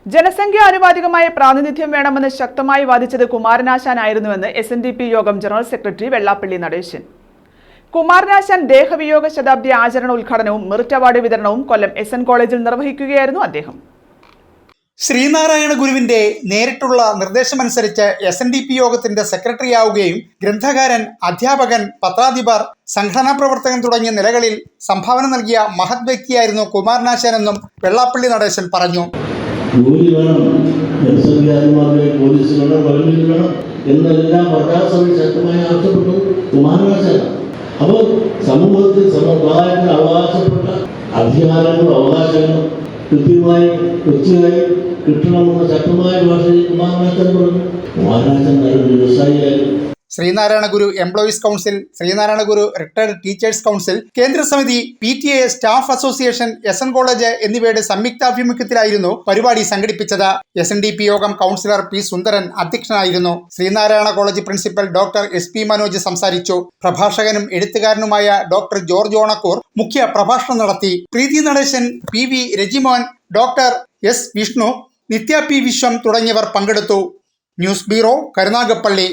ജനസംഖ്യ ആനുപാതികമായ പ്രാതിനിധ്യം വേണമെന്ന് ശക്തമായി വാദിച്ചത് കുമാരനാശാനായിരുന്നുവെന്ന് SNDP യോഗം ജനറൽ സെക്രട്ടറി വെള്ളാപ്പള്ളി നടേശൻ. കുമാരനാശാൻ ദേഹവിയോഗ ശതാബ്ദി ആചരണ ഉദ്ഘാടനവും മെറിറ്റ് അവാർഡ് വിതരണവും കൊല്ലം SN കോളേജിൽ നിർവഹിക്കുകയായിരുന്നു അദ്ദേഹം. ശ്രീനാരായണ ഗുരുവിന്റെ നേരിട്ടുള്ള നിർദ്ദേശമനുസരിച്ച് SNDP യോഗത്തിന്റെ സെക്രട്ടറിയാവുകയും ഗ്രന്ഥകാരൻ, അധ്യാപകൻ, പത്രാധിപർ, സംഘടനാ പ്രവർത്തകൻ തുടങ്ങിയ നിലകളിൽ സംഭാവന നൽകിയ മഹത് വ്യക്തിയായിരുന്നു കുമാരനാശാനെന്നും വെള്ളാപ്പള്ളി നടേശൻ പറഞ്ഞു. ജോലി വേണം, ജനസംഖ്യാന്മാരുടെ പോലീസ് വേണം, റവന്യൂ വേണം എന്നെല്ലാം ഭരണസഭയിൽ ശക്തമായി ആവശ്യപ്പെട്ടു കുമാരനാശാനാണ്. അപ്പോൾ സമൂഹത്തിൽ സമുദായത്തിന് അവകാശപ്പെട്ട അധികാരങ്ങളും അവകാശങ്ങളും കൃത്യമായി കൊച്ചുകായി കിട്ടണമെന്ന ശക്തമായ ഭാഷയിൽ കുമാരനാശാൻ പറഞ്ഞു. കുമാരനാശാൻ നല്ലൊരു വ്യവസായിയായിരുന്നു. ശ്രീനാരായണ ഗുരു എംപ്ലോയീസ് കൗൺസിൽ, ശ്രീനാരായണ ഗുരു റിട്ടയർഡ് ടീച്ചേഴ്സ് കൗൺസിൽ, കേന്ദ്ര സമിതി, PTA staff association, SN college എന്നിവയുടെ സംയുക്താഭിമുഖ്യത്തിലായിരുന്നു പരിപാടി സംഘടിപ്പിച്ചത്. SNDP യോഗം കൗൺസിലർ P. സുന്ദരൻ അധ്യക്ഷനായിരുന്നു. Sreenarayana college principal doctor SP Manoj സംസാരിച്ചു. പ്രഭാഷകനും എഴുത്തുകാരനുമായ ഡോക്ടർ ജോർജ് ഓണക്കൂർ മുഖ്യ പ്രഭാഷണം നടത്തി. Preethi Nadesan, PV Rajimon, doctor S. Vishnu, Nithya P. Viswam തുടങ്ങിയവർ പങ്കെടുത്തു. News bureau, Karunagappally.